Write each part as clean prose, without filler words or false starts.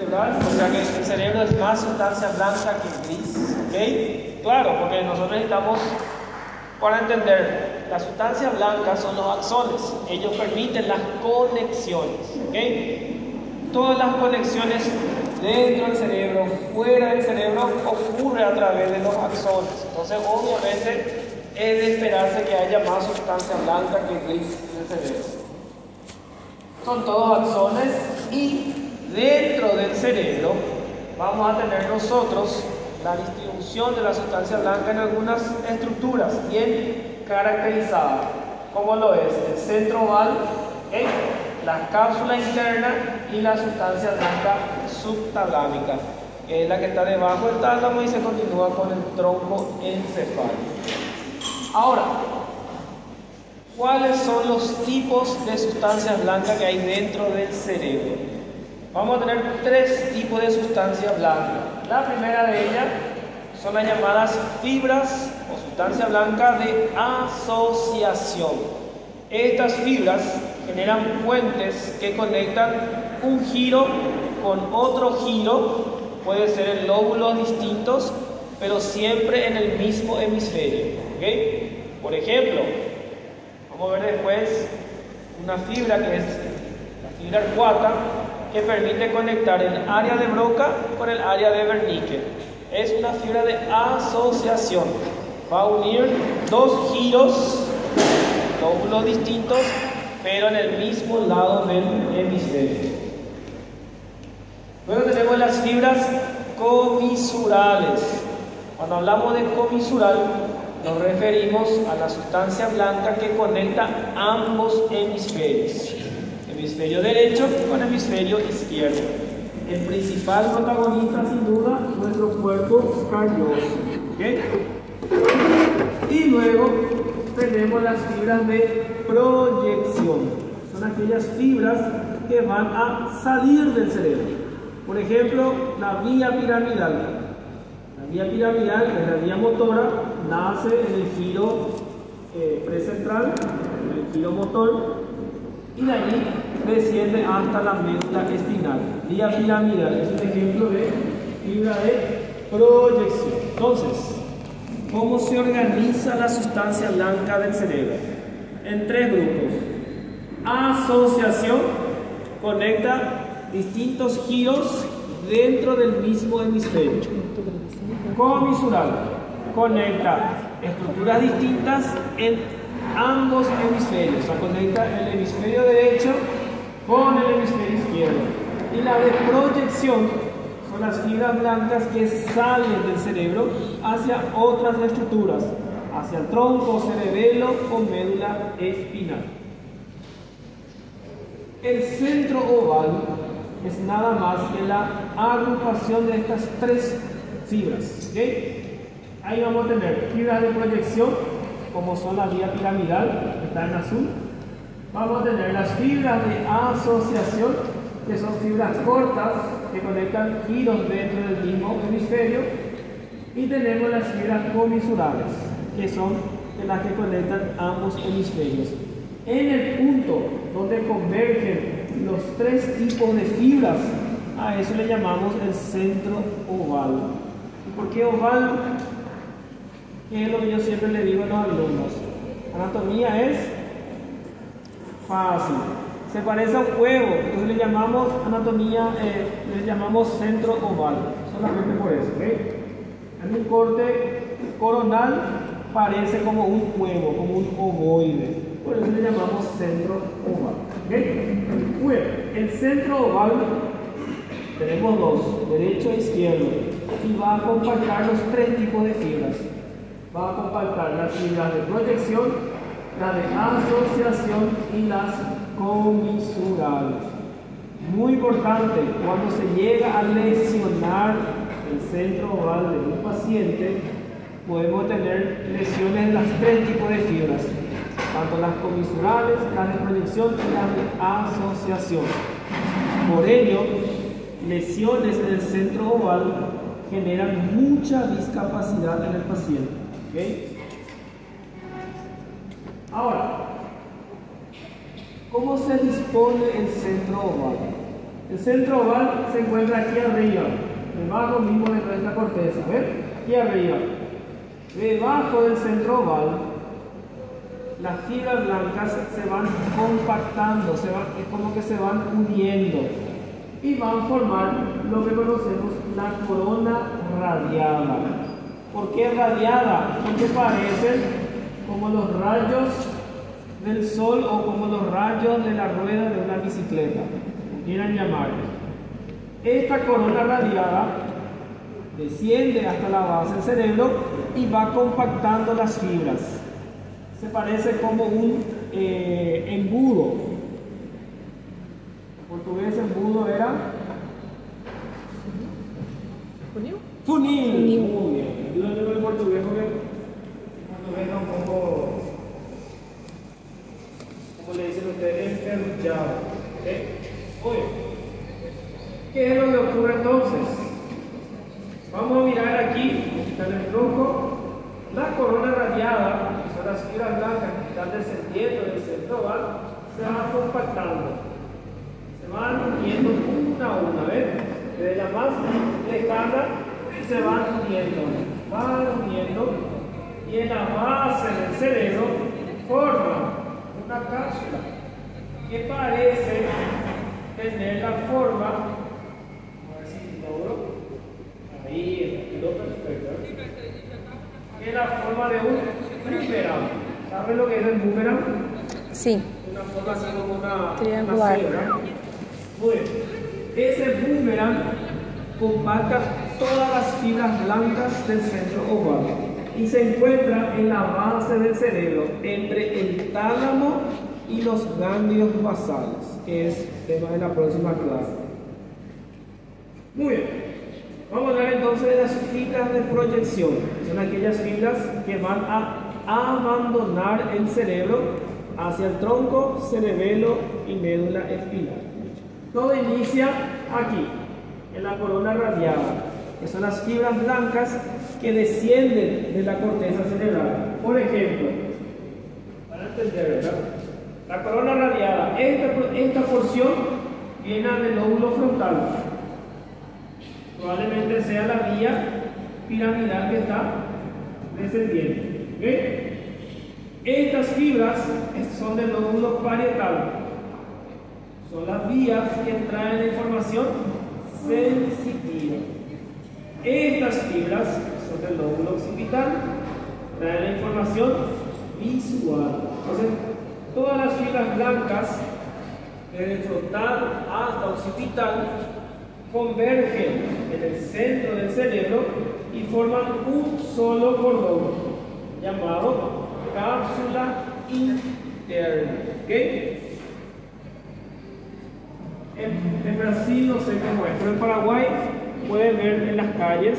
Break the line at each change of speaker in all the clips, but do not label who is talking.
cerebral, o sea que el cerebro es más sustancia blanca que gris, ¿ok? Claro, porque nosotros necesitamos, para entender, la sustancia blanca son los axones, ellos permiten las conexiones, ¿ok? Todas las conexiones dentro del cerebro, fuera del cerebro, ocurren a través de los axones, entonces obviamente es de esperarse que haya más sustancia blanca que gris en el cerebro. Son todos axones y dentro del cerebro vamos a tener nosotros la distribución de la sustancia blanca en algunas estructuras bien caracterizadas, como lo es el centro oval, la cápsula interna y la sustancia blanca subtalámica, que es la que está debajo del tálamo y se continúa con el tronco encefálico. Ahora, ¿cuáles son los tipos de sustancias blancas que hay dentro del cerebro? Vamos a tener tres tipos de sustancias blancas. La primera de ellas son las llamadas fibras o sustancia blanca de asociación. Estas fibras generan puentes que conectan un giro con otro giro, puede ser en lóbulos distintos, pero siempre en el mismo hemisferio, ¿okay? Por ejemplo, vamos a ver después una fibra que es la fibra arcuata, que permite conectar el área de Broca con el área de Wernicke. Es una fibra de asociación. Va a unir dos giros, lóbulos distintos, pero en el mismo lado del hemisferio. Luego tenemos las fibras comisurales. Cuando hablamos de comisural, nos referimos a la sustancia blanca que conecta ambos hemisferios. Hemisferio derecho con hemisferio izquierdo. El principal protagonista, sin duda, nuestro cuerpo calloso. ¿Okay? Y luego tenemos las fibras de proyección. Son aquellas fibras que van a salir del cerebro. Por ejemplo, la vía piramidal. La vía piramidal, que es la vía motora, nace en el giro precentral, en el giro motor, y de allí desciende hasta la médula espinal. Vía piramidal es un ejemplo de fibra de proyección. Entonces, ¿cómo se organiza la sustancia blanca del cerebro? En tres grupos. Asociación, conecta distintos giros dentro del mismo hemisferio. Comisural, conecta estructuras distintas en ambos hemisferios, o sea, conecta el hemisferio derecho con el hemisferio izquierdo. Y la de proyección son las fibras blancas que salen del cerebro hacia otras estructuras, hacia el tronco, cerebelo o médula espinal. El centro oval es nada más que la agrupación de estas tres fibras, ¿okay? Ahí vamos a tener fibras de proyección, como son la vía piramidal, que está en azul. Vamos a tener las fibras de asociación, que son fibras cortas que conectan giros dentro del mismo hemisferio. Y tenemos las fibras comisurales, que son las que conectan ambos hemisferios. En el punto donde convergen los tres tipos de fibras, a eso le llamamos el centro oval. ¿Y por qué oval? Que es lo que yo siempre le digo a los alumnos. Anatomía es fácil. Se parece a un huevo, entonces le llamamos anatomía, le llamamos centro oval. Solamente por eso, ¿okay? En un corte coronal parece como un huevo, como un ovoide. Por eso le llamamos centro oval. ¿Okay? Bueno, el centro oval tenemos dos, derecho e izquierdo, y va a compactar los tres tipos de fibras. Va a compactar las fibras de proyección, las de asociación y las comisurales. Muy importante, cuando se llega a lesionar el centro oval de un paciente, podemos tener lesiones de las tres tipos de fibras, tanto las comisurales, las de proyección y las de asociación. Por ello, lesiones en el centro oval generan mucha discapacidad en el paciente. ¿Okay? Ahora, ¿cómo se dispone el centro oval? El centro oval se encuentra aquí arriba, debajo mismo de nuestra corteza, ¿ven? Aquí arriba. Debajo del centro oval, las fibras blancas se van compactando, es como que se van uniendo y van a formar lo que conocemos la corona radiada. ¿Por qué radiada? Porque parecen como los rayos del sol o como los rayos de la rueda de una bicicleta, quieran llamarlo. Esta corona radiada desciende hasta la base del cerebro y va compactando las fibras. Se parece como un embudo. En portugués embudo era funil. Funil. Muy bien. Yo no tengo el portugués porque el portugués es un poco, como le dicen ustedes, enferruchado. Oye, ¿qué es lo que ocurre entonces? Vamos a mirar aquí, está en el rojo, la corona radiada, que son las fibras blancas que están descendiendo del centro oval, se van compactando, se van uniendo una a una, ¿ven? Desde la más lejana se van uniendo, y en la base del cerebro forman una cápsula que parece tener la forma, a ver si logro, ahí quedó perfecto, que es la forma de un boomerang. ¿Saben lo que es el boomerang?
Sí.
Una forma así como una
triangular.
Muy bien. Ese boomerang compacta todas las fibras blancas del centro oval y se encuentra en la base del cerebro, entre el tálamo y los ganglios basales, que es tema de la próxima clase. Muy bien, vamos a hablar entonces de las fibras de proyección. Son aquellas fibras que van a abandonar el cerebro hacia el tronco, cerebelo y médula espinal. Todo inicia aquí, en la corona radiada, que son las fibras blancas que descienden de la corteza cerebral. Por ejemplo, para entender, ¿verdad? La corona radiada, esta porción viene del lóbulo frontal. Probablemente sea la vía piramidal que está descendiendo. ¿Okay? Estas fibras son del lóbulo parietal. Son las vías que traen la información sensitiva. Estas fibras son del lóbulo occipital, traen la información visual. Entonces, todas las fibras blancas, desde el frontal hasta occipital, convergen en el centro del cerebro y forman un solo cordón llamado cápsula interna. ¿Okay? En Brasil no sé cómo es, pero en Paraguay pueden ver en las calles,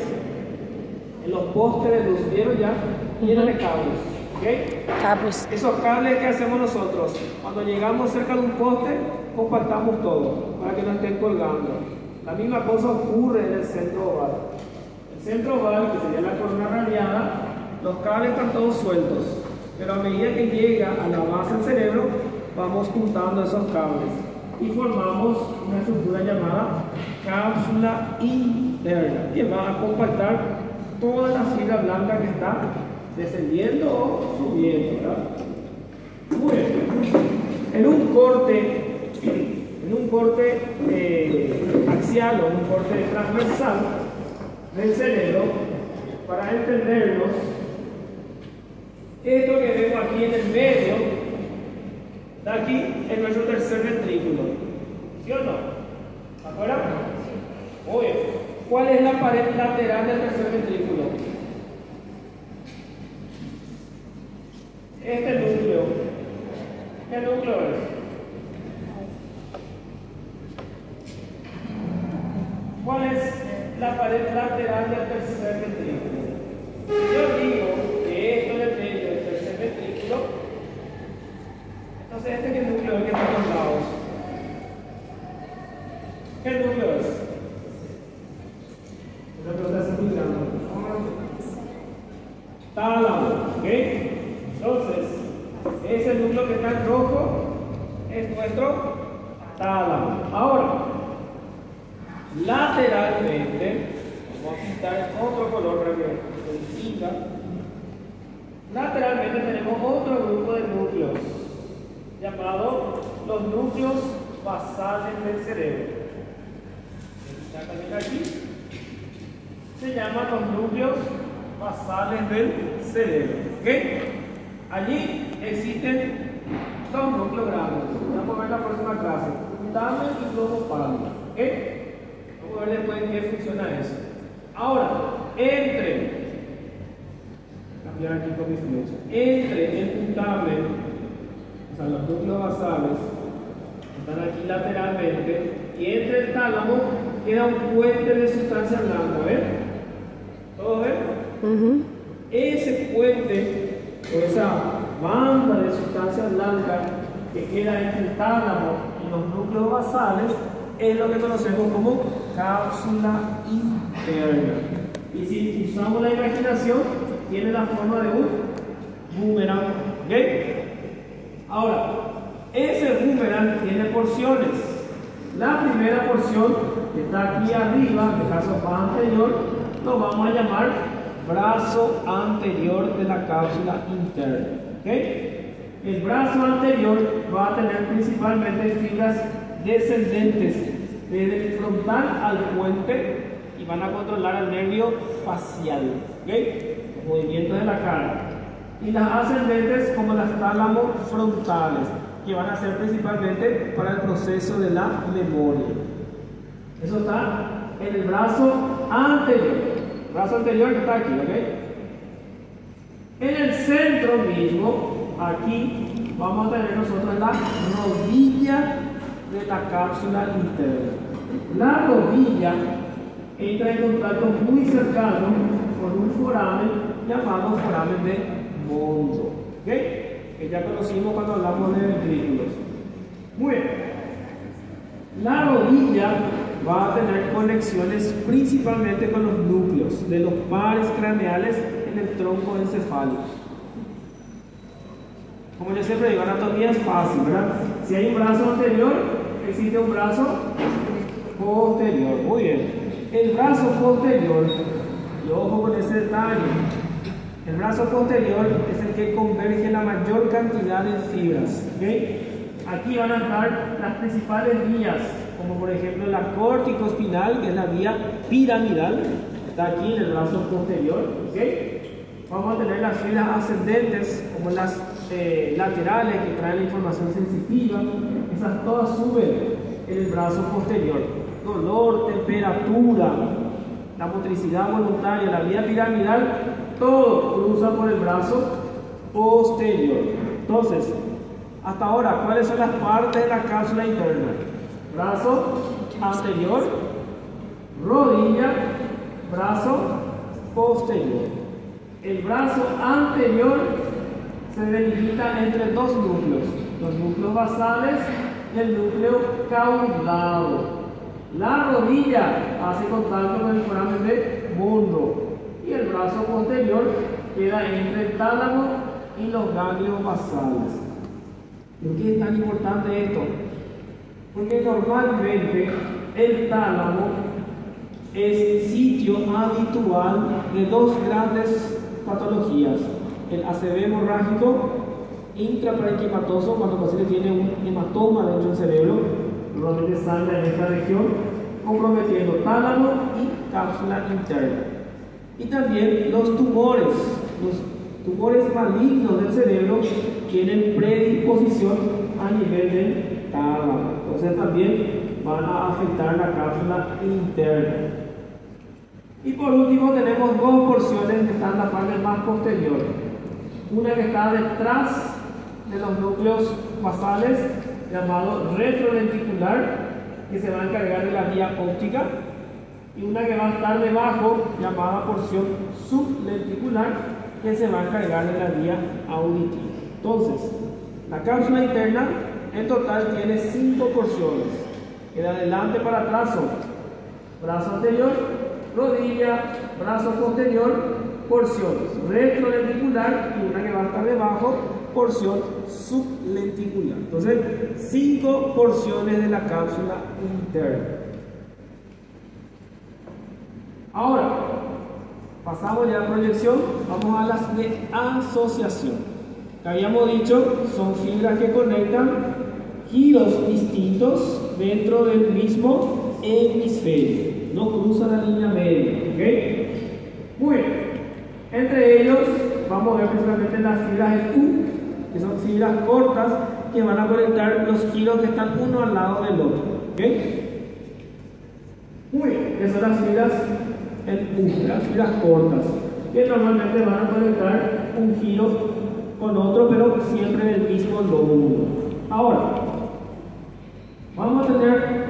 en los postes de luz, ¿vieron ya? Llenos de cables. ¿Okay?
Cables.
Esos cables que hacemos nosotros, cuando llegamos cerca de un poste, compactamos todo para que no estén colgando. La misma cosa ocurre en el centro oval. El centro oval, que sería la corona radiada, los cables están todos sueltos, pero a medida que llega a la base del cerebro, vamos juntando esos cables y formamos una estructura llamada cápsula interna, que va a compactar toda la fibra blanca que está descendiendo o subiendo, ¿verdad? Muy bien. En un corte axial o un corte transversal del cerebro, para entenderlos, esto que vemos aquí en el medio, de aquí es nuestro tercer ventrículo. ¿Sí o no? ¿Afuera? Muy bien. ¿Cuál es la pared lateral del tercer ventrículo? Este núcleo. ¿Qué núcleo es? ¿Cuál es la pared lateral del tercer ventrículo? Yo digo que esto es el medio del tercer ventrículo. Entonces, este es el núcleo que está a los lados. ¿Qué núcleo es? Una pregunta es muy grande. Tálamo, ¿ok? Entonces, ese núcleo que está en rojo es nuestro tálamo. Ahora, lateralmente, vamos a pintar otro color para que se distinga. Lateralmente tenemos otro grupo de núcleos, llamados los núcleos basales del cerebro. Está también aquí. Se llaman los núcleos basales del cerebro. ¿Okay? Allí existen dos núcleos grandes. Vamos a ver la próxima clase: putamen y globo pálido. ¿Okay? Vamos a ver después en qué funciona eso. Ahora, cambiar aquí con mis flechas. Entre el putamen, o sea, los núcleos basales, están aquí lateralmente, y entre el tálamo queda un puente de sustancia blanca. ¿Ven? ¿Todos ven? Ese puente, o esa banda de sustancia blanca que queda entre el tálamo y los núcleos basales, es lo que conocemos como cápsula interna. Y si usamos la imaginación, tiene la forma de un boomerang. ¿Okay? Ahora, ese boomerang tiene porciones. La primera porción, que está aquí arriba, en el caso más anterior, lo vamos a llamar brazo anterior de la cápsula interna. ¿Okay? El brazo anterior va a tener principalmente fibras descendentes desde el frontal al puente y van a controlar el nervio facial. ¿Okay? Los movimientos de la cara. Y las ascendentes como las tálamos frontales, que van a ser principalmente para el proceso de la memoria. Eso está en el brazo anterior. El brazo anterior que está aquí, ¿ok? En el centro mismo, aquí, vamos a tener nosotros la rodilla de la cápsula interna. La rodilla entra en contacto muy cercano con un foramen llamado foramen de Mondo. ¿Ok? Que ya conocimos cuando hablamos de ventrículos. Muy bien. La rodilla va a tener conexiones principalmente con los núcleos de los pares craneales en el tronco encefálico. Como yo siempre digo, anatomía es fácil, ¿verdad? Si hay un brazo anterior, existe un brazo posterior. Muy bien. El brazo posterior, y ojo con ese detalle, el brazo posterior es el que converge la mayor cantidad de fibras. ¿Okay? Aquí van a estar las principales vías, como por ejemplo la corticoespinal, que es la vía piramidal, está aquí en el brazo posterior. ¿Okay? Vamos a tener las fibras ascendentes, como las laterales, que traen la información sensitiva. Esas todas suben en el brazo posterior. Dolor, temperatura, la motricidad voluntaria, la vía piramidal, todo cruza por el brazo posterior. Entonces, hasta ahora, ¿cuáles son las partes de la cápsula interna? Brazo anterior, rodilla, brazo posterior. El brazo anterior se delimita entre dos núcleos, los núcleos basales y el núcleo caudado. La rodilla hace contacto con el foramen de Mondo y el brazo posterior queda entre el tálamo y los ganglios basales. ¿Por qué es tan importante esto? Porque normalmente el tálamo es sitio habitual de dos grandes patologías: el ACV hemorrágico intraparenquimatoso, cuando el paciente tiene un hematoma dentro del cerebro, normalmente sangre en esta región, comprometiendo tálamo y cápsula interna. Y también los tumores malignos del cerebro tienen predisposición a nivel del tálamo, entonces también van a afectar la cápsula interna. Y por último tenemos dos porciones que están en la parte más posterior, una que está detrás de los núcleos basales, llamado retrolenticular, que se va a encargar de la vía óptica, y una que va a estar debajo, llamada porción sublenticular, que se va a encargar de la vía auditiva. Entonces, la cápsula interna en total tiene 5 porciones, que de adelante para atrás son brazo anterior, rodilla, brazo posterior, porción retrolenticular, y una que va a estar debajo, porción sublenticular. Entonces, 5 porciones de la cápsula interna. Ahora, pasamos ya a proyección, vamos a las de asociación. Que habíamos dicho, son fibras que conectan giros distintos dentro del mismo hemisferio, no cruzan la línea media, ¿ok? Muy bien, entre ellos vamos a ver principalmente las fibras de Q, que son fibras cortas que van a conectar los giros que están uno al lado del otro, ¿ok? Muy bien, que son las fibras en U, las fibras cortas, que normalmente van a conectar un giro con otro, pero siempre en el mismo lóbulo. Ahora, vamos a tener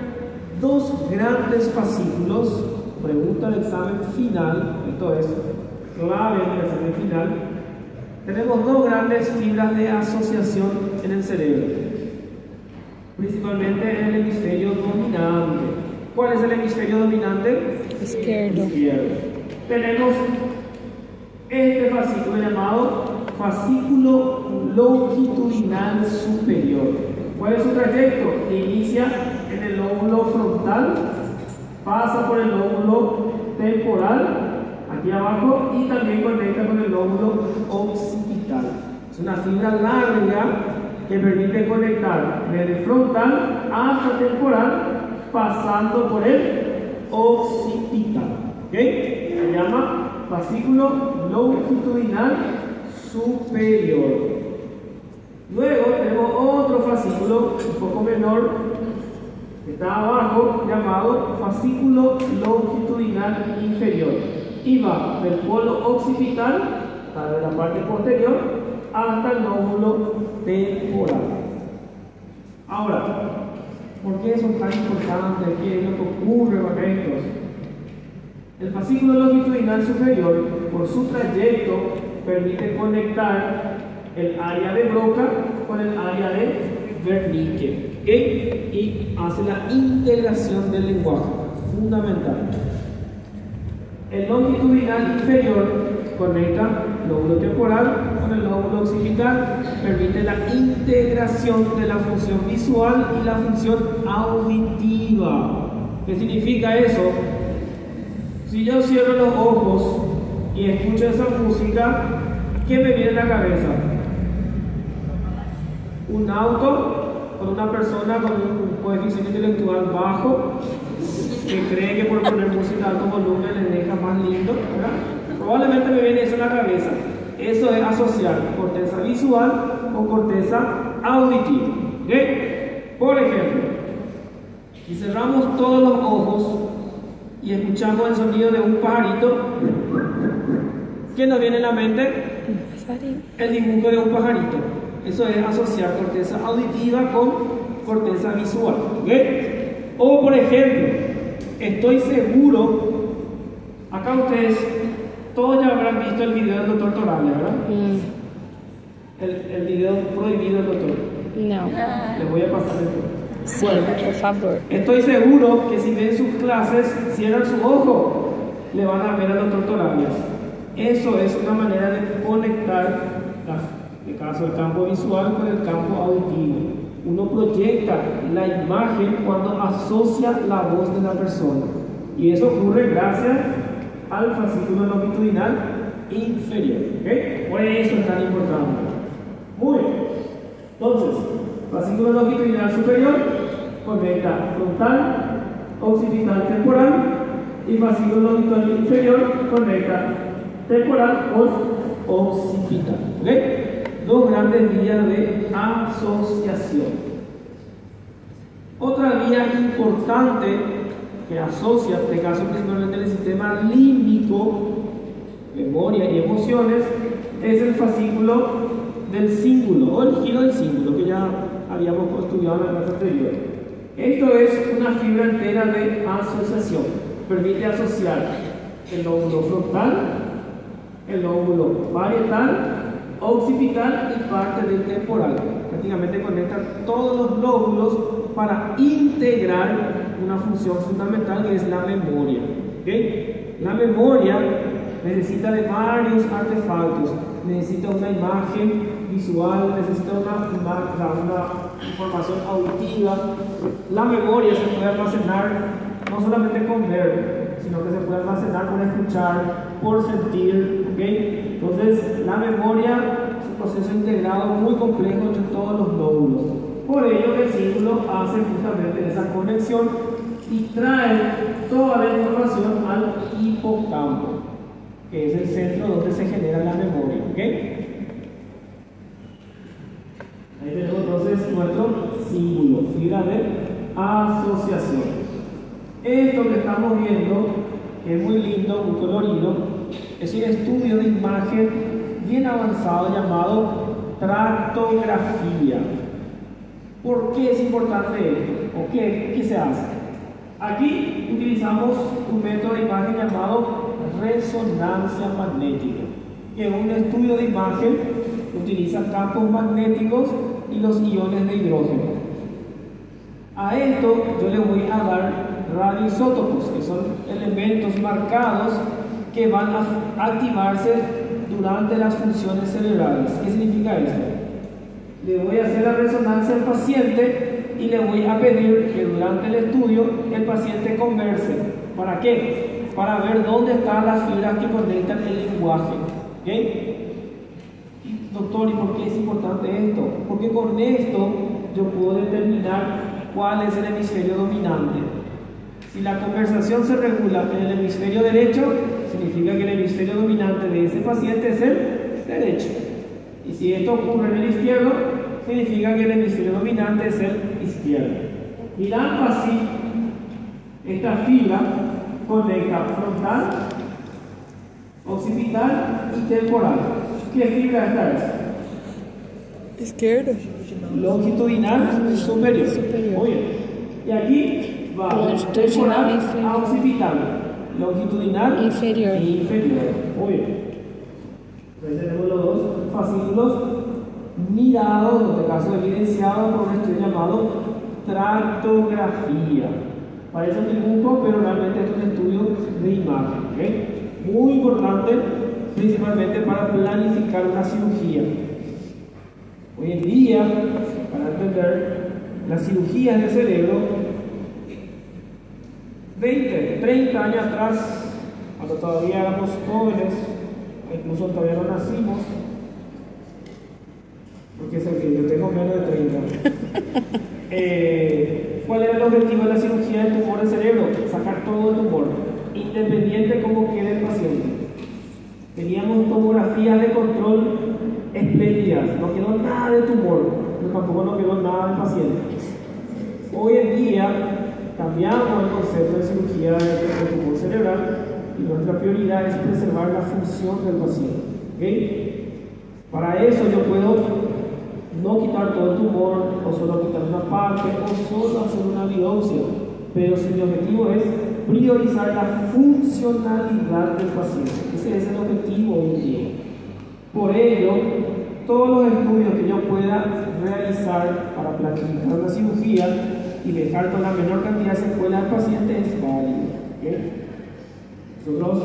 dos grandes fascículos, pregunta del examen final, esto es clave del examen final. Tenemos dos grandes fibras de asociación en el cerebro, principalmente en el hemisferio dominante. ¿Cuál es el hemisferio dominante?
Izquierdo.
Tenemos este fascículo llamado fascículo longitudinal superior. ¿Cuál es su trayecto? Inicia en el lóbulo frontal, pasa por el lóbulo temporal, aquí abajo, y también conecta con el lóbulo occipital. Es una fibra larga que permite conectar desde el frontal hasta temporal, pasando por el occipital. ¿Ok? Se llama fascículo longitudinal superior. Luego tenemos otro fascículo un poco menor que está abajo, llamado fascículo longitudinal inferior, y va del polo occipital, de la parte posterior, hasta el lóbulo temporal. Ahora, ¿por qué son tan importantes? ¿Qué es lo que ocurre con estos? El fascículo longitudinal superior, por su trayecto, permite conectar el área de Broca con el área de Wernicke, ¿okay? Y hace la integración del lenguaje, fundamental. El longitudinal inferior conecta el lóbulo temporal con el lóbulo occipital, permite la integración de la función visual y la función auditiva. ¿Qué significa eso? Si yo cierro los ojos y escucho esa música, ¿qué me viene a la cabeza? Un auto con una persona con un coeficiente intelectual bajo que cree que por poner música a alto volumen le deja más lindo, ¿verdad? Probablemente me viene eso en la cabeza. Eso es asociar corteza visual con corteza auditiva. ¿Okay? Por ejemplo, si cerramos todos los ojos y escuchamos el sonido de un pajarito, ¿qué nos viene en la mente? El dibujo de un pajarito. Eso es asociar corteza auditiva con corteza visual. ¿Okay? O por ejemplo, estoy seguro, acá ustedes todos ya habrán visto el video del doctor Torales, ¿verdad? El video prohibido del doctor.
No.
Les voy a pasar esto.
Sí,
Bueno,
por favor.
estoy seguro que si ven sus clases, cierran su ojo, le van a ver al doctor Torales. Eso es una manera de conectar, en el caso del campo visual, con el campo auditivo. Uno proyecta la imagen cuando asocia la voz de la persona. Y eso ocurre gracias al fascículo longitudinal inferior. ¿Okay? Por eso es tan importante. Muy bien. Entonces, fascículo longitudinal superior conecta frontal, occipital, temporal, y fascículo longitudinal inferior conecta temporal con occipital. ¿Okay? Dos grandes vías de asociación. Otra vía importante que asocia, en este caso principalmente en el sistema límbico, memoria y emociones, es el fascículo del cíngulo o el giro del cíngulo, que ya habíamos estudiado en la clase anterior. Esto es una fibra entera de asociación. Permite asociar el lóbulo frontal, el lóbulo parietal, occipital y parte del temporal. Prácticamente conecta todos los lóbulos para integrar una función fundamental que es la memoria. ¿Okay? La memoria necesita de varios artefactos. Necesita una imagen visual, necesita una información auditiva. La memoria se puede almacenar no solamente con ver, sino que se puede almacenar almacenar por escuchar, por sentir, ¿ok? Entonces, la memoria es un proceso integrado muy complejo entre todos los lóbulos. Por ello, el símbolo hace justamente esa conexión y trae toda la información al hipocampo, que es el centro donde se genera la memoria, ¿ok? Ahí tenemos entonces nuestro símbolo, fibra de asociación. Esto que estamos viendo, que es muy lindo, muy colorido, es un estudio de imagen bien avanzado llamado tractografía. ¿Por qué es importante esto? ¿O qué se hace? Aquí utilizamos un método de imagen llamado resonancia magnética, que es un estudio de imagen que utiliza campos magnéticos y los iones de hidrógeno. A esto yo le voy a dar radioisótopos, que son elementos marcados que van a activarse durante las funciones cerebrales. ¿Qué significa esto? Le voy a hacer la resonancia al paciente y le voy a pedir que durante el estudio el paciente converse. ¿Para qué? Para ver dónde están las fibras que conectan el lenguaje. ¿Okay? Doctor, ¿y por qué es importante esto? Porque con esto yo puedo determinar cuál es el hemisferio dominante. Si la conversación se regula en el hemisferio derecho, significa que el hemisferio dominante de ese paciente es el derecho. Y si esto ocurre en el izquierdo, significa que el hemisferio dominante es el izquierdo. Mirando así, esta fibra conecta frontal, occipital y temporal. ¿Qué fibra esta es?
Izquierdo.
Longitudinal superior. Muy bien. Y aquí va temporal a occipital, longitudinal
inferior.
E inferior. Muy bien. Entonces tenemos los dos fascículos mirados, en este caso evidenciados por un estudio llamado tractografía. Parece un dibujo, pero realmente es un estudio de imagen. ¿Okay? Muy importante, principalmente para planificar una cirugía. Hoy en día, para entender las cirugías del cerebro, 20, 30 años atrás, cuando todavía éramos jóvenes, incluso todavía no nacimos, porque es el que yo tengo menos de 30. ¿Cuál era el objetivo de la cirugía del tumor del cerebro? Sacar todo el tumor, independiente de cómo quede el paciente. Teníamos tomografías de control espléndidas, no quedó nada de tumor, pero tampoco no quedó nada del paciente. Hoy en día cambiamos el concepto de cirugía del tumor cerebral y nuestra prioridad es preservar la función del paciente. ¿Okay? Para eso yo puedo no quitar todo el tumor, o solo quitar una parte, o solo hacer una biopsia, pero si mi objetivo es priorizar la funcionalidad del paciente. Ese es el objetivo hoy en día. Por ello, todos los estudios que yo pueda realizar para planificar una cirugía y dejar con la menor cantidad de secuelas al paciente es válido. ¿Okay? Nosotros,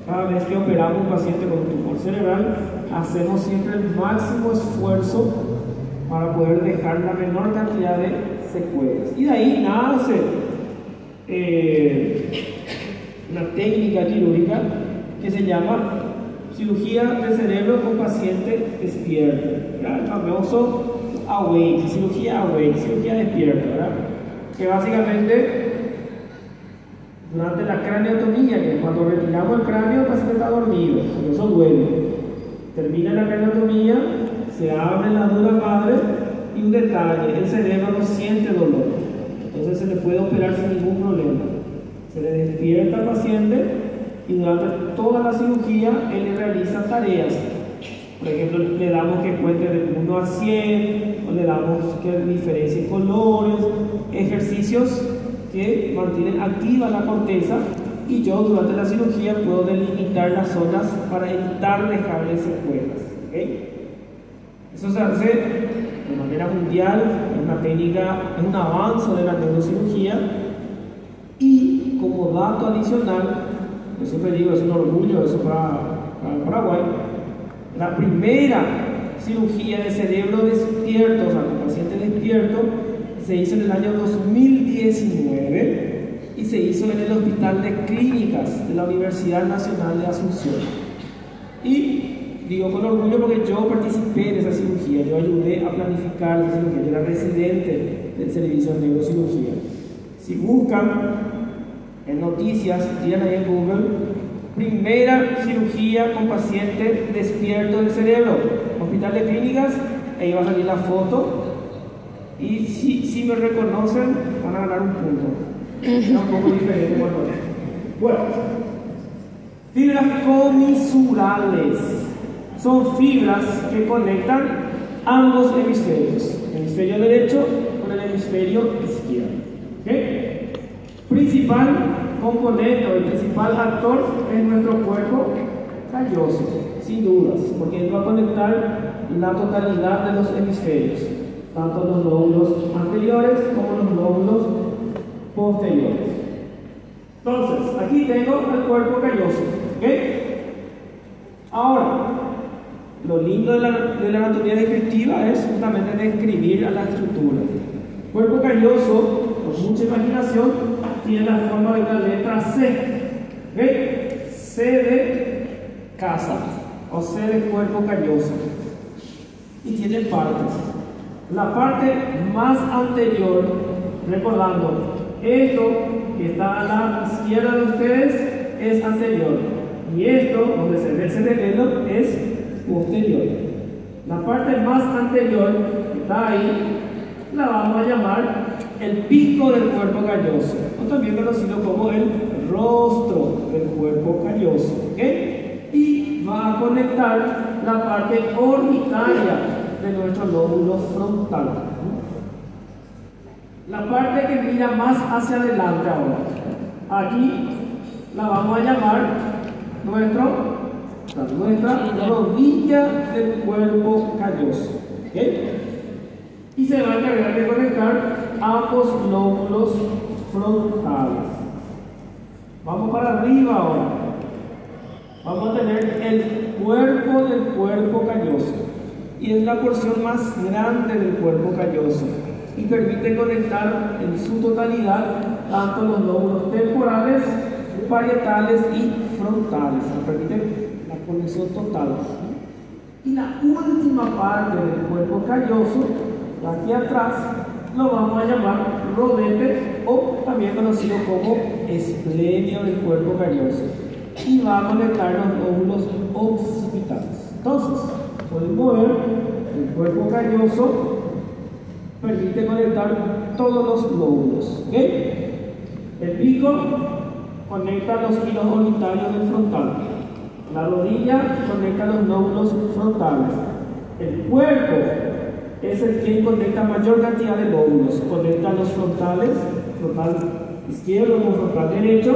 cada vez que operamos un paciente con un tumor cerebral, hacemos siempre el máximo esfuerzo para poder dejar la menor cantidad de secuelas. Y de ahí nace una técnica quirúrgica que se llama cirugía de cerebro con paciente despierto, ¿verdad? El famoso awake, cirugía despierta, ¿verdad? Que básicamente durante la craneotomía, que cuando retiramos el cráneo el paciente está dormido, por eso duele. Termina la craneotomía, se abre la dura madre y un detalle, el cerebro no siente dolor, entonces se le puede operar sin ningún problema. Se le despierta al paciente y durante toda la cirugía él le realiza tareas. Por ejemplo, le damos que cuente de 1 a 100, o le damos que diferencie colores, ejercicios que mantienen activa la corteza, y yo durante la cirugía puedo delimitar las zonas para evitar dejarle secuelas. ¿Okay? Eso se hace de manera mundial, es una técnica, es un avance de la neurocirugía. Y como dato adicional, yo siempre digo, es un orgullo eso para Paraguay, la primera cirugía de cerebro despierto, o sea, con paciente despierto, se hizo en el año 2019 y se hizo en el Hospital de Clínicas de la Universidad Nacional de Asunción. Y digo con orgullo porque yo participé en esa cirugía, yo ayudé a planificar esa cirugía, yo era residente del servicio de neurocirugía. Si buscan en noticias, tienen ahí en Google, primera cirugía con paciente despierto del cerebro, Hospital de Clínicas, ahí va a salir la foto. Y si me reconocen, van a ganar un punto. Es un poco diferente. Bueno, fibras comisurales son fibras que conectan ambos hemisferios, el hemisferio derecho con el hemisferio izquierdo. ¿Okay? Principal componente o el principal actor es nuestro cuerpo calloso, sin dudas, porque él va a conectar la totalidad de los hemisferios, tanto los lóbulos anteriores como los lóbulos posteriores. Entonces, aquí tengo el cuerpo calloso. ¿Okay? Ahora, lo lindo de la anatomía descriptiva es justamente describir a la estructura. El cuerpo calloso, con mucha imaginación, tiene la forma de la letra C. ¿Okay? C de casa o C de cuerpo calloso. Y tiene partes. La parte más anterior, recordando, esto que está a la izquierda de ustedes es anterior y esto, donde se ve el cerebelo, es posterior. La parte más anterior que está ahí la vamos a llamar el pico del cuerpo calloso, o también conocido como el rostro del cuerpo calloso. ¿Okay? Y va a conectar la parte orbitaria de nuestro lóbulo frontal. La parte que mira más hacia adelante ahora, aquí la vamos a llamar nuestra rodilla del cuerpo calloso. ¿Okay? Y se va a encargar de conectar ambos lóbulos frontales. Vamos para arriba ahora. Vamos a tener el cuerpo del cuerpo calloso. Y es la porción más grande del cuerpo calloso y permite conectar en su totalidad tanto los lóbulos temporales, parietales y frontales. Nos permite la conexión total. Y la última parte del cuerpo calloso, de aquí atrás, lo vamos a llamar rodete o también conocido como esplenio del cuerpo calloso. Y va a conectar los lóbulos occipitales. Entonces, podemos ver el cuerpo calloso permite conectar todos los lóbulos. ¿Okay? El pico conecta los hilos orbitarios del frontal. La rodilla conecta los lóbulos frontales. El cuerpo es el que conecta mayor cantidad de lóbulos. Conecta los frontales, frontal izquierdo con frontal derecho,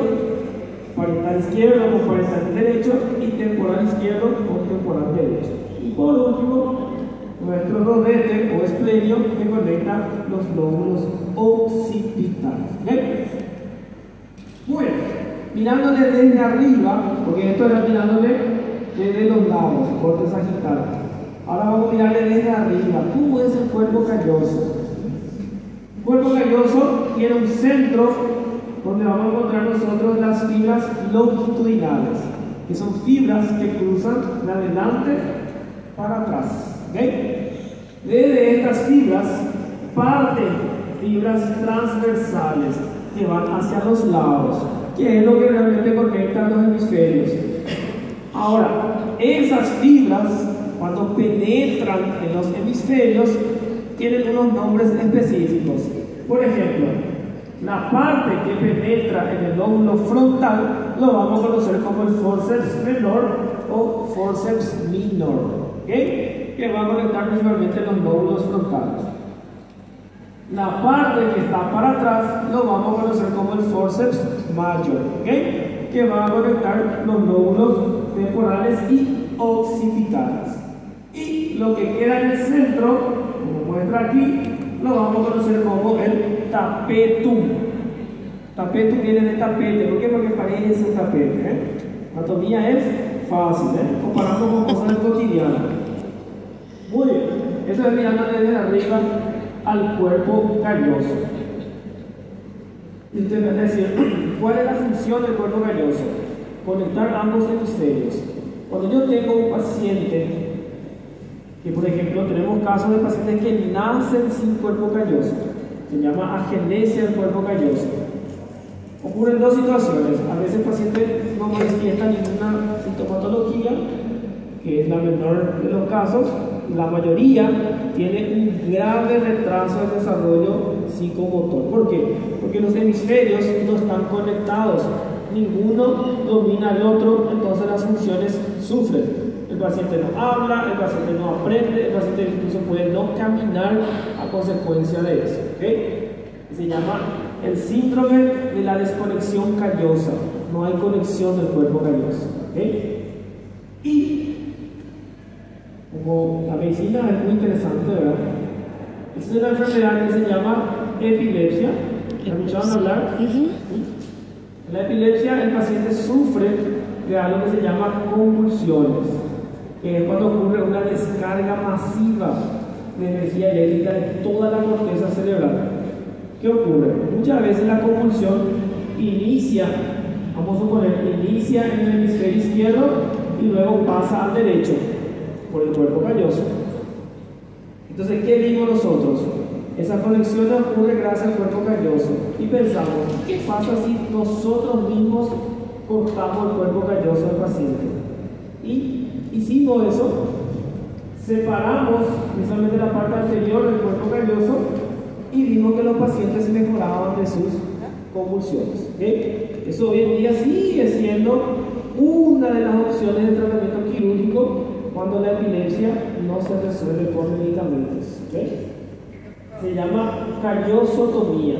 parietal izquierdo con parietal derecho y temporal izquierdo con temporal derecho. Y por último, nuestro rodete o esplenio que conecta los lóbulos occipitales. ¿Okay? Muy bien, mirándole desde arriba, porque esto era mirándole desde los lados, corte sagital. Ahora vamos a mirarle desde arriba. ¿Cómo es el cuerpo calloso? El cuerpo calloso tiene un centro donde vamos a encontrar nosotros las fibras longitudinales, que son fibras que cruzan de adelante para atrás. ¿Okay? Desde estas fibras parten fibras transversales que van hacia los lados, que es lo que realmente conecta los hemisferios. Ahora, esas fibras, cuando penetran en los hemisferios, tienen unos nombres específicos. Por ejemplo, la parte que penetra en el lóbulo frontal lo vamos a conocer como el forceps menor o forceps minor. ¿Okay? Que va a conectar principalmente los lóbulos frontales. La parte que está para atrás lo vamos a conocer como el forceps mayor, ¿okay? Que va a conectar los lóbulos temporales y occipitales. Y lo que queda en el centro, como muestra aquí, lo vamos a conocer como el tapetum. Tapetum viene de tapete. ¿Por qué? Porque parece un tapete. Anatomía es fácil, comparando con cosas cotidianas. Muy bien, eso es mirando desde arriba al cuerpo calloso. Y usted me va a decir, ¿cuál es la función del cuerpo calloso? Conectar ambos hemisferios. Cuando yo tengo un paciente, que por ejemplo tenemos casos de pacientes que nacen sin cuerpo calloso, se llama agenesia del cuerpo calloso. Ocurren dos situaciones. A veces el paciente no manifiesta ninguna sintomatología, que es la menor de los casos. La mayoría tiene un grave retraso de desarrollo psicomotor. ¿Por qué? Porque los hemisferios no están conectados, ninguno domina al otro, entonces las funciones sufren. El paciente no habla, el paciente no aprende, el paciente incluso puede no caminar a consecuencia de eso. ¿Okay? Se llama el síndrome de la desconexión callosa. No hay conexión del cuerpo calloso. ¿Okay? Y como la medicina es muy interesante, ¿verdad? Es una enfermedad que se llama epilepsia. ¿Escucharon hablar? ¿Sí? La epilepsia, el paciente sufre de algo que se llama convulsiones, que es cuando ocurre una descarga masiva de energía eléctrica de toda la corteza cerebral. ¿Qué ocurre? Muchas veces la convulsión inicia, vamos a suponer, inicia en el hemisferio izquierdo y luego pasa al derecho por el cuerpo calloso. Entonces, ¿qué vimos nosotros? Esa conexión ocurre gracias al cuerpo calloso. Y pensamos, ¿qué pasa si nosotros mismos cortamos el cuerpo calloso del paciente? Y hicimos eso, separamos precisamente la parte anterior del cuerpo calloso y vimos que los pacientes mejoraban de sus convulsiones. ¿Okay? Eso hoy en día sigue siendo una de las opciones de tratamiento quirúrgico cuando la epilepsia no se resuelve por medicamentos. ¿Okay? Se llama callosotomía.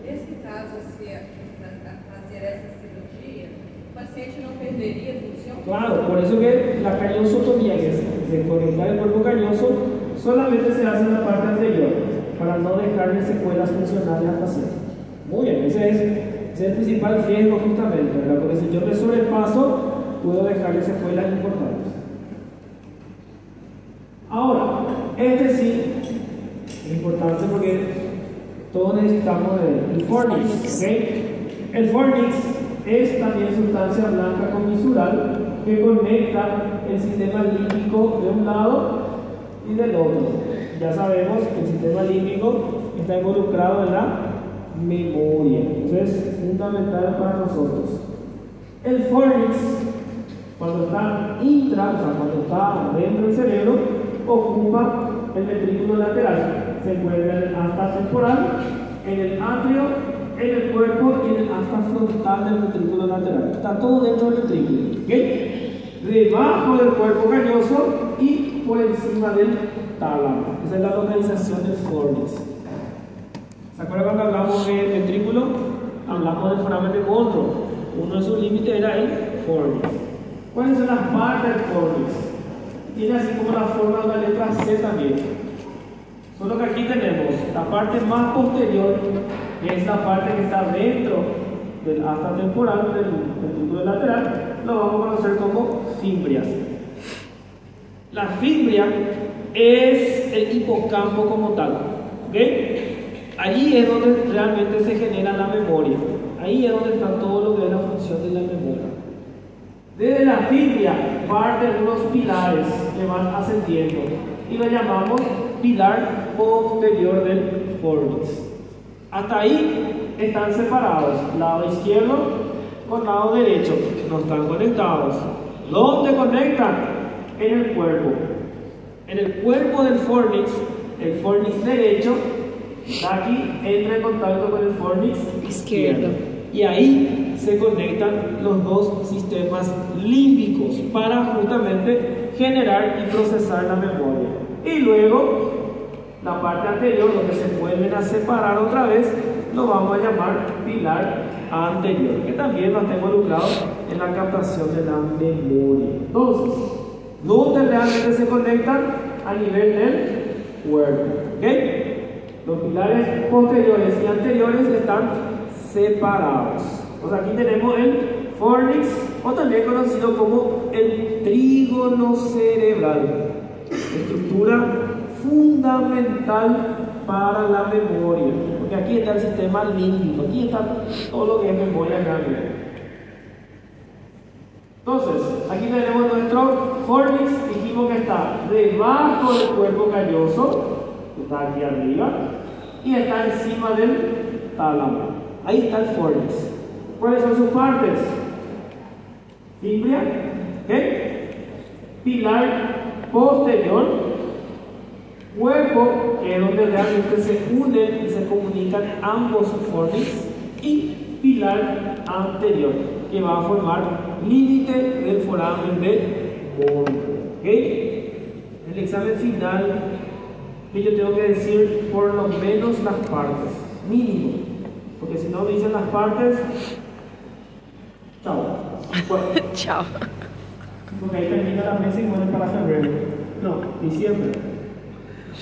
Nesse caso, se fazer essa cirurgia, o paciente não perderia a função?
Claro, por eso que la callosotomía, que es desconectar el cuerpo calloso, solamente se hace en la parte anterior, para no dejarle secuelas funcionales al paciente. Muy bien, ese es el principal riesgo justamente, ¿verdad? Porque si yo me sobrepaso, puedo dejarle secuelas importantes. Ahora, este sí es importante porque todos necesitamos de el fornix. ¿Okay? El fornix es también sustancia blanca comisural que conecta el sistema límbico de un lado y del otro. Ya sabemos que el sistema límbico está involucrado en la memoria. Entonces es fundamental para nosotros. El fornix, cuando está cuando está dentro del cerebro, ocupa el ventrículo lateral. Se encuentra en el asta temporal, en el atrio, en el cuerpo y en el asta frontal del ventrículo lateral. Está todo dentro del ventrículo. ¿Okay? Debajo del cuerpo calloso y por encima del tálamo. Esa es la localización del fornix. ¿Se acuerdan cuando hablamos del ventrículo? Hablamos del foramen de Monro. Uno de sus límites era el fornix. ¿Cuáles son las partes del fornix? Tiene así como la forma de la letra C también. Solo que aquí tenemos la parte más posterior, que es la parte que está dentro del asta temporal, del ventrículo lateral, lo vamos a conocer como fimbrias. La fimbria es el hipocampo como tal. ¿Okay? Allí es donde realmente se genera la memoria. Ahí es donde está todo lo que es la función de la memoria. Desde la fimbria parten unos pilares que van ascendiendo y lo llamamos pilar posterior del fornix. Hasta ahí están separados, lado izquierdo con lado derecho, no están conectados. ¿Dónde conectan? En el cuerpo. En el cuerpo del fornix, el fornix derecho, aquí entra en contacto con el fornix izquierdo. Y ahí se conectan los dos sistemas límbicos para justamente generar y procesar la memoria. Y luego, la parte anterior, donde se vuelven a separar otra vez, lo vamos a llamar pilar anterior, que también va a estar involucrado en la captación de la memoria. Entonces, ¿dónde realmente se conectan? A nivel del cuerpo. ¿Okay? Los pilares posteriores y anteriores están separados. O sea, aquí tenemos el fornix, o también conocido como el trígono cerebral, estructura fundamental para la memoria. porque aquí está el sistema límbico, aquí está todo lo que es memoria grande. Entonces, aquí tenemos nuestro fornix, dijimos que está debajo del cuerpo calloso, que está aquí arriba, y está encima del tálamo. Ahí está el fornix. ¿Cuáles son sus partes? Fimbria, pilar posterior, cuerpo, que es donde realmente se unen y se comunican ambos fornix, y pilar anterior, que va a formar límite del foramen de Born. El examen final, que yo tengo que decir por lo menos las partes, mínimo, porque si no me dicen las partes, chao. Bueno,
Chao.
porque ahí termina la mesa y muere para febrero. No, diciembre.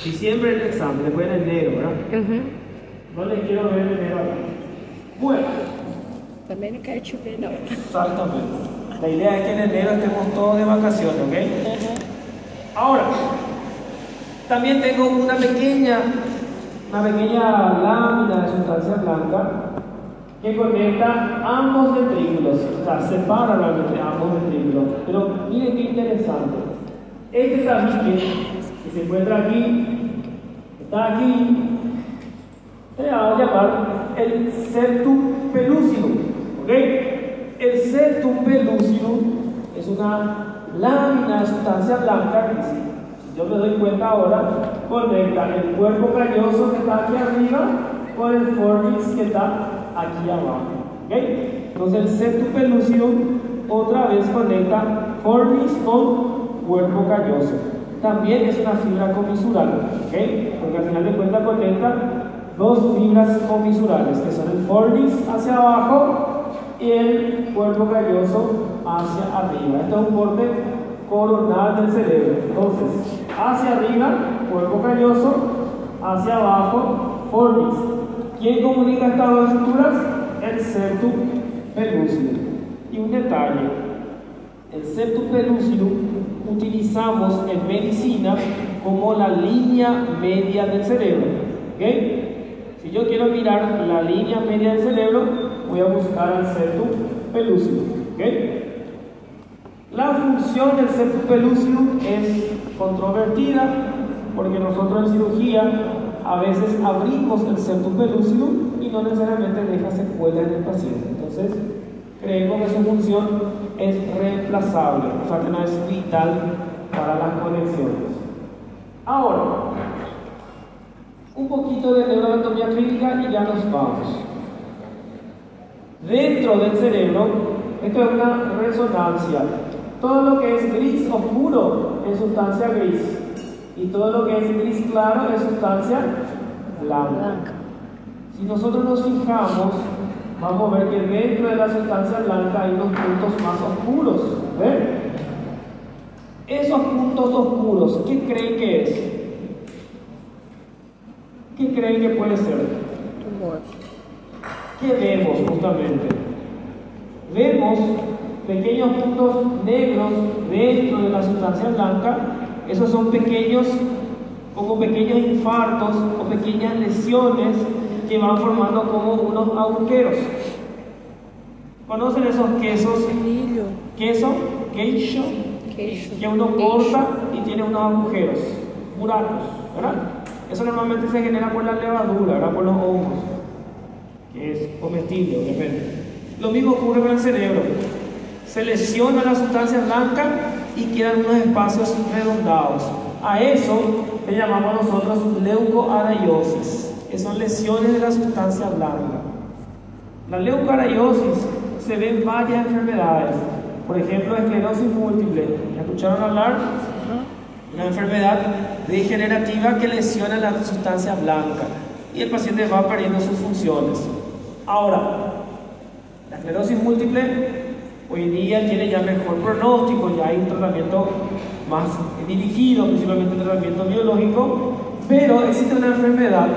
Diciembre es el examen, después en enero, ¿verdad? No les quiero ver en enero acá. Bueno.
Também não quero te ver, não.
Exactamente. La idea es que en enero estemos todos de vacaciones, ¿ok? Ahora, también tengo una pequeña lámina de sustancia blanca que conecta ambos ventrículos, o sea, separa realmente ambos ventrículos. Pero miren qué interesante. Este tabique que se encuentra aquí, está aquí, se va a llamar el septum pellucidum, ¿ok? El septum pellucidum es una lámina de sustancia blanca que, si yo me doy cuenta ahora, conecta el cuerpo calloso que está aquí arriba con el fornix que está aquí abajo. ¿Okay? Entonces el septum pellucidum otra vez conecta fornix con cuerpo calloso. También es una fibra comisural, ¿okay? Porque al final de cuentas conecta dos fibras comisurales, que son el fornix hacia abajo y el cuerpo calloso hacia arriba. Este es un corte coronal del cerebro. Entonces, hacia arriba, cuerpo calloso, hacia abajo, fornix. ¿Quién comunica estas dos estructuras? El septum pellucidum. Y un detalle, el septum pellucidum utilizamos en medicina como la línea media del cerebro. ¿Okay? Si yo quiero mirar la línea media del cerebro, voy a buscar el septum pellucidum. ¿Okay? La función del septum pellucidum es controvertida porque nosotros en cirugía a veces abrimos el septum pellucidum y no necesariamente deja secuelas en el paciente. Entonces, creemos que su función es reemplazable, o sea que no es vital para las conexiones. Ahora, un poquito de neuroanatomía clínica y ya nos vamos. Dentro del cerebro, esto es una resonancia. Todo lo que es gris oscuro es sustancia gris y todo lo que es gris claro es sustancia blanca. Si nosotros nos fijamos, vamos a ver que dentro de la sustancia blanca hay unos puntos más oscuros. ¿Ven? Esos puntos oscuros, ¿qué creen que es? ¿Qué creen que puede ser?
Tumor.
¿Qué vemos justamente? Vemos pequeños puntos negros dentro de la sustancia blanca. Esos son pequeños, como pequeños infartos o pequeñas lesiones que van formando como unos agujeros. ¿Conocen esos quesos?
Milho.
Queso, queixo, que uno corta y tiene unos agujeros, buracos, ¿verdad? Eso normalmente se genera por la levadura, ¿verdad? Por los hongos, que es comestible, obviamente. Lo mismo ocurre con el cerebro. Se lesiona la sustancia blanca y quedan unos espacios redondados. A eso le llamamos nosotros leucoaraiosis, que son lesiones de la sustancia blanca. La leucoaraiosis se ve en varias enfermedades. Por ejemplo, esclerosis múltiple. ¿Ya escucharon hablar? Una enfermedad degenerativa que lesiona la sustancia blanca y el paciente va perdiendo sus funciones. Ahora, la esclerosis múltiple hoy en día tiene ya mejor pronóstico, ya hay un tratamiento más dirigido, principalmente un tratamiento biológico, pero existe una enfermedad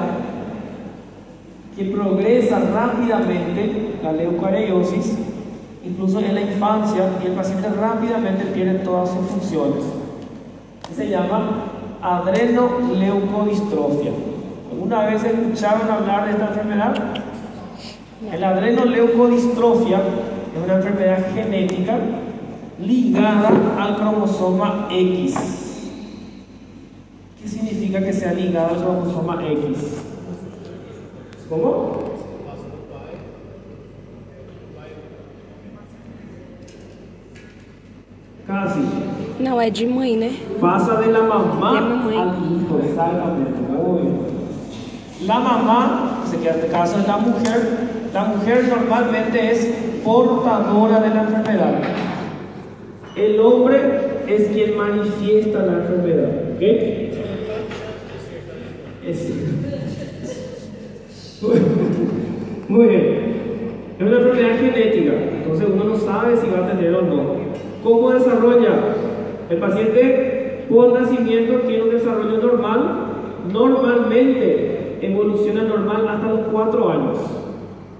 que progresa rápidamente, la leucoaraiosis, incluso en la infancia, y el paciente rápidamente pierde todas sus funciones. Se llama adrenoleucodistrofia. ¿Alguna vez escucharon hablar de esta enfermedad? El adrenoleucodistrofia es una enfermedad genética ligada al cromosoma X. ¿Qué significa que sea ligada al cromosoma X? ¿Cómo? Casi.
Não, é de mãe, né?
Pasa de la mamá
De mamãe.
al hijo, exactamente. Muy bien. La mamá, en este caso es la mujer normalmente es portadora de la enfermedad. El hombre es quien manifiesta la enfermedad. ¿Ok? Muy bien. Es una enfermedad genética, entonces uno no sabe si va a tener o no. ¿Cómo desarrolla? El paciente por nacimiento tiene un desarrollo normal, normalmente evoluciona normal hasta los 4 años.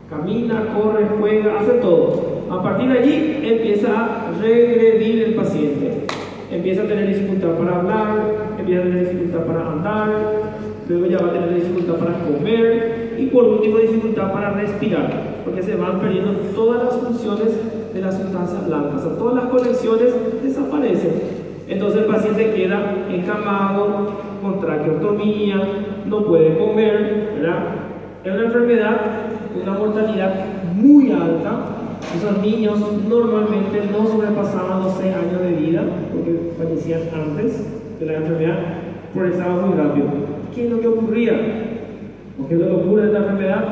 Camina, corre, juega, hace todo. A partir de allí empieza a regredir el paciente. Empieza a tener dificultad para hablar, empieza a tener dificultad para andar, luego ya va a tener dificultad para comer y por último dificultad para respirar, porque se van perdiendo todas las funciones de las sustancias blancas, o sea, todas las conexiones desaparecen. Entonces el paciente queda encamado, con traqueotomía, no puede comer, ¿verdad? Es una enfermedad con una mortalidad muy alta. Esos niños normalmente no sobrepasaban los 6 años de vida, porque fallecían antes de la enfermedad, progresaba muy rápido. ¿Qué es lo que ocurría? Porque lo que ocurre en esta enfermedad,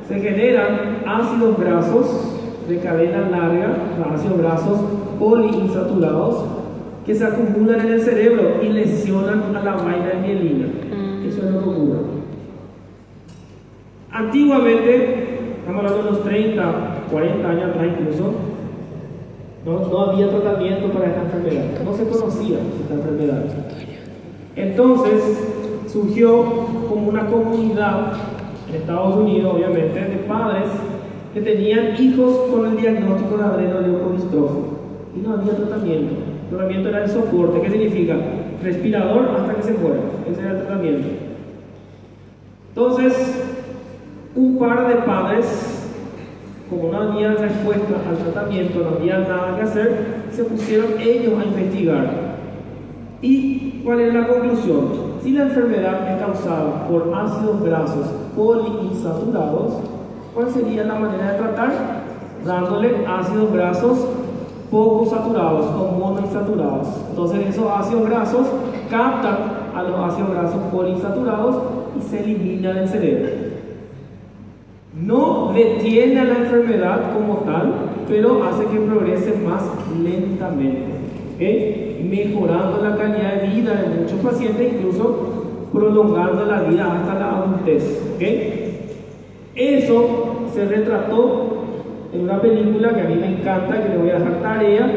se generan ácidos grasos de cadena larga, ácidos grasos poliinsaturados, que se acumulan en el cerebro y lesionan a la vaina de mielina. Eso es lo que ocurre. Antiguamente, estamos hablando de los 30, 40 años atrás incluso, no había tratamiento para esta enfermedad, no se conocía esta enfermedad. Entonces surgió como una comunidad en Estados Unidos, obviamente, de padres que tenían hijos con el diagnóstico de adrenoleucodistrofia y no había tratamiento. El tratamiento era el soporte. ¿Qué significa? Respirador hasta que se muera. Ese era el tratamiento. Entonces, un par de padres, como no había respuesta al tratamiento, no había nada que hacer, se pusieron ellos a investigar. ¿Y cuál es la conclusión? Si la enfermedad es causada por ácidos grasos poliinsaturados, ¿cuál sería la manera de tratar? Dándole ácidos grasos poco saturados o monoinsaturados. Entonces esos ácidos grasos captan a los ácidos grasos poliinsaturados y se eliminan del cerebro. No detiene a la enfermedad como tal, pero hace que progrese más lentamente, ¿okay? Mejorando la calidad de vida de muchos pacientes, incluso prolongando la vida hasta la adultez, ¿okay? Eso se retrató en una película que a mí me encanta, que le voy a dejar tarea,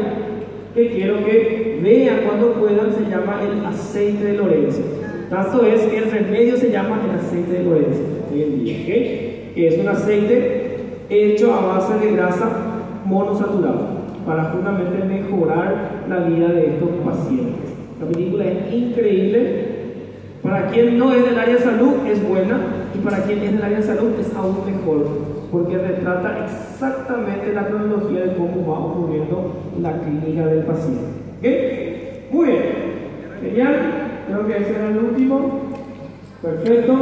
que quiero que vean cuando puedan. Se llama El aceite de Lorenzo. Tanto es que el remedio se llama el aceite de Lorenzo hoy en día, ¿okay? Que es un aceite hecho a base de grasa monosaturada para justamente mejorar la vida de estos pacientes. La película es increíble. Para quien no es del área de salud es buena, y para quien es del área de salud es aún mejor, porque retrata exactamente la cronología de cómo va ocurriendo la clínica del paciente. ¿Okay? Muy bien, genial. Creo que ese era el último. Perfecto.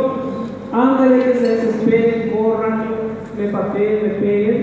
Antes de que se desesperen, corran, me pateen, me peguen.